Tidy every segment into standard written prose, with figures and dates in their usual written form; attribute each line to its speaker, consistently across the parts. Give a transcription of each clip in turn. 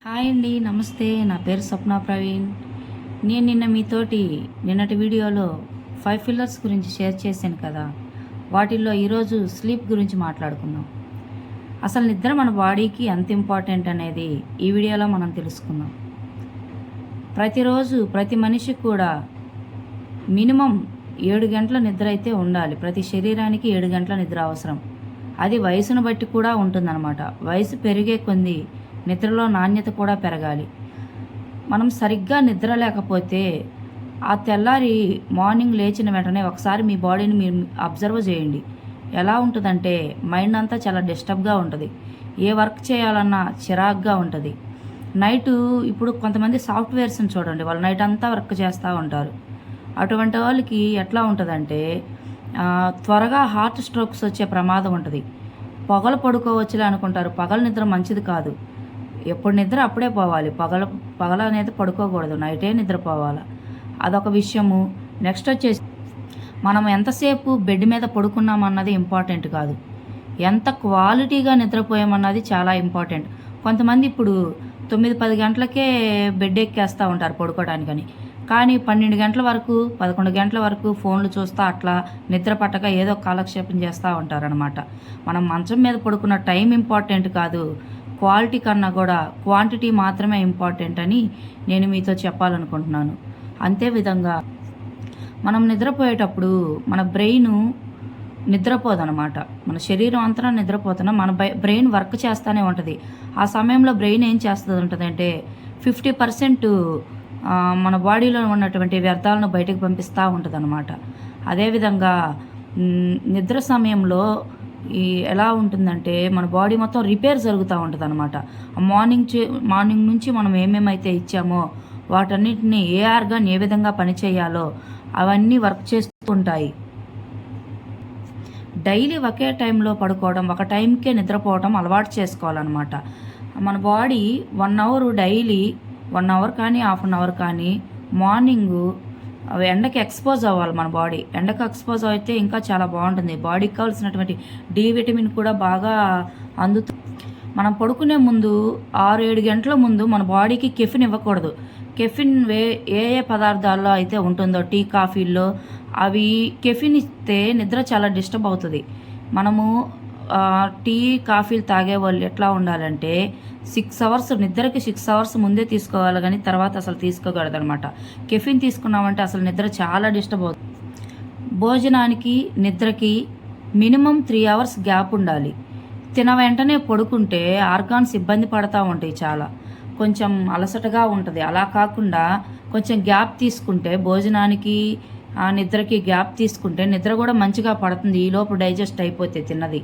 Speaker 1: Hi అండి, నమస్తే. నా పేరు స్వప్న ప్రవీణ్. నేను నిన్నటి వీడియోలో 5 పిల్లర్స్ గురించి షేర్ చేశాను కదా. వాటిల్లో ఈరోజు స్లీప్ గురించి మాట్లాడుకుందాం. అసలు నిద్ర మన బాడీకి ఎంత ఇంపార్టెంట్ అనేది ఈ వీడియోలో మనం తెలుసుకుందాం. ప్రతిరోజు ప్రతి మనిషికి కూడా మినిమం 7 గంటల నిద్ర అయితే ఉండాలి. ప్రతి శరీరానికి 7 గంటల నిద్ర అవసరం. అది వయసును బట్టి కూడా ఉంటుందన్నమాట. వయసు పెరిగే కొద్దీ నిద్రలో నాణ్యత కూడా పెరగాలి. మనం సరిగ్గా నిద్ర లేకపోతే ఆ తెల్లారి మార్నింగ్ లేచిన వెంటనే ఒకసారి మీ బాడీని మీరు అబ్జర్వ్ చేయండి. ఎలా ఉంటుందంటే మైండ్ అంతా చాలా డిస్టర్బ్గా ఉంటుంది. ఏ వర్క్ చేయాలన్నా చిరాగ్గా ఉంటుంది. నైటు ఇప్పుడు కొంతమంది సాఫ్ట్వేర్స్ని చూడండి, వాళ్ళు నైట్ అంతా వర్క్ చేస్తూ ఉంటారు. అటువంటి వాళ్ళకి ఎట్లా ఉంటుందంటే త్వరగా హార్ట్ స్ట్రోక్స్ వచ్చే ప్రమాదం ఉంటుంది. పగలు పడుకోవచ్చులే అనుకుంటారు. పగల నిద్ర మంచిది కాదు. ఎప్పుడు నిద్ర అప్పుడే పోవాలి. పగల అనేది పడుకోకూడదు, నైటే నిద్రపోవాలి. అదొక విషయము. నెక్స్ట్ వచ్చేసి మనం ఎంతసేపు బెడ్ మీద పడుకున్నామన్నది ఇంపార్టెంట్ కాదు, ఎంత క్వాలిటీగా నిద్రపోయామన్నది చాలా ఇంపార్టెంట్. కొంతమంది ఇప్పుడు 9-10 గంటలకే బెడ్ ఎక్కేస్తూ ఉంటారు పడుకోవడానికని. కానీ 12 గంటల వరకు 11 గంటల వరకు ఫోన్లు చూస్తూ అట్లా నిద్ర పట్టక ఏదో కాలక్షేపం చేస్తూ ఉంటారనమాట. మనం మంచం మీద పడుకున్న టైం ఇంపార్టెంట్ కాదు, క్వాలిటీ కన్నా కూడా క్వాంటిటీ మాత్రమే ఇంపార్టెంట్ అని నేను మీతో చెప్పాలనుకుంటున్నాను. అంతేవిధంగా మనం నిద్రపోయేటప్పుడు మన బ్రెయిన్ నిద్రపోదనమాట. మన శరీరం అంతా నిద్రపోతున్నా మన బ్రెయిన్ వర్క్ చేస్తూనే ఉంటుంది. ఆ సమయంలో బ్రెయిన్ ఏం చేస్తుంది ఉంటుందంటే 50% మన బాడీలో ఉన్నటువంటి వ్యర్థాలను బయటకు పంపిస్తూ ఉంటుంది అనమాట. అదేవిధంగా నిద్ర సమయంలో ఎలా ఉంటుందంటే మన బాడీ మొత్తం రిపేర్ జరుగుతూ ఉంటుంది అనమాట. మార్నింగ్ నుంచి మనం ఏమేమైతే ఇచ్చామో వాటన్నిటిని ఏ ఆర్గాన్ ఏ విధంగా పనిచేయాలో అవన్నీ వర్క్ చేస్తూ ఉంటాయి. డైలీ ఒకే టైంలో పడుకోవడం, ఒక టైంకే నిద్రపోవడం అలవాటు చేసుకోవాలన్నమాట. మన బాడీ 1 అవర్ డైలీ 1 అవర్ కానీ 1/2 అవర్ కానీ మార్నింగు ఎండకి ఎక్స్పోజ్ అవ్వాలి. మన బాడీ ఎండకు ఎక్స్పోజ్ అయితే ఇంకా చాలా బాగుంటుంది. బాడీకి కావాల్సినటువంటి డి విటమిన్ కూడా బాగా అందుతుంది. మనం పడుకునే ముందు 6-7 గంటల ముందు మన బాడీకి కెఫిన్ ఇవ్వకూడదు. కెఫిన్ ఏ పదార్థాల్లో అయితే ఉంటుందో టీ కాఫీల్లో అవి కెఫిన్ ఇస్తే నిద్ర చాలా డిస్టర్బ్ అవుతుంది. మనము టీ కాఫీలు తాగే వాళ్ళు ఎట్లా ఉండాలంటే 6 అవర్స్ నిద్రకి 6 అవర్స్ ముందే తీసుకోవాలి, కానీ తర్వాత అసలు తీసుకోకూడదు అనమాట. కెఫిన్ తీసుకున్నామంటే అసలు నిద్ర చాలా డిస్టర్బ్ అవుతుంది. భోజనానికి నిద్రకి మినిమం 3 అవర్స్ గ్యాప్ ఉండాలి. తిన వెంటనే పడుకుంటే ఆర్గాన్స్ ఇబ్బంది పడతా ఉంటాయి, చాలా కొంచెం అలసటగా ఉంటుంది. అలా కాకుండా కొంచెం గ్యాప్ తీసుకుంటే భోజనానికి నిద్రకి గ్యాప్ తీసుకుంటే నిద్ర కూడా మంచిగా పడుతుంది. ఈలోపు డైజెస్ట్ అయిపోతే తిన్నది.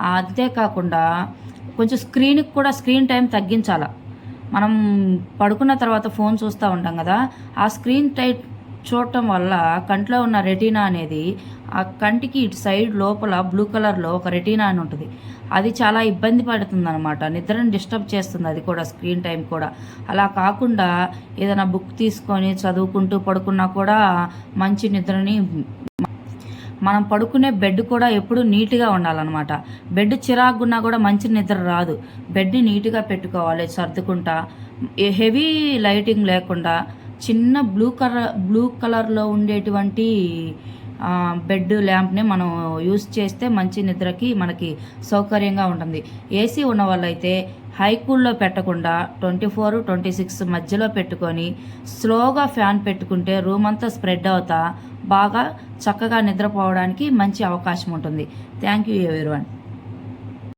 Speaker 1: అంతేకాకుండా కొంచెం స్క్రీన్ టైం తగ్గించాల. మనం పడుకున్న తర్వాత ఫోన్ చూస్తూ ఉంటాం కదా, ఆ స్క్రీన్ టైం చూడటం వల్ల కంట్లో ఉన్న రెటీనా అనేది ఆ కంటికి ఇటు సైడ్ లోపల బ్లూ కలర్లో ఒక రెటీనా అని ఉంటుంది. అది చాలా ఇబ్బంది పడుతుంది అనమాట, నిద్రను డిస్టర్బ్ చేస్తుంది. అది కూడా స్క్రీన్ టైం కూడా. అలా కాకుండా ఏదైనా బుక్ తీసుకొని చదువుకుంటూ పడుకున్నా కూడా మంచి నిద్రని. మనం పడుకునే బెడ్ కూడా ఎప్పుడు నీట్గా ఉండాలన్నమాట. బెడ్ చిరాకున్నా కూడా మంచి నిద్ర రాదు. బెడ్ని నీట్గా పెట్టుకోవాలి, సర్దుకుంటా. హెవీ లైటింగ్ లేకుండా చిన్న బ్లూ కలర్లో ఉండేటువంటి బెడ్ ల్యాంప్ని మనం యూస్ చేస్తే మంచి నిద్రకి మనకి సౌకర్యంగా ఉంటుంది. ఏసీ ఉన్న వాళ్ళైతే హై కూల్లో పెట్టకుండా 24-26 మధ్యలో పెట్టుకొని స్లోగా ఫ్యాన్ పెట్టుకుంటే రూమ్ అంతా స్ప్రెడ్ అవుతా బాగా చక్కగా నిద్రపోవడానికి మంచి అవకాశం ఉంటుంది. Thank you everyone.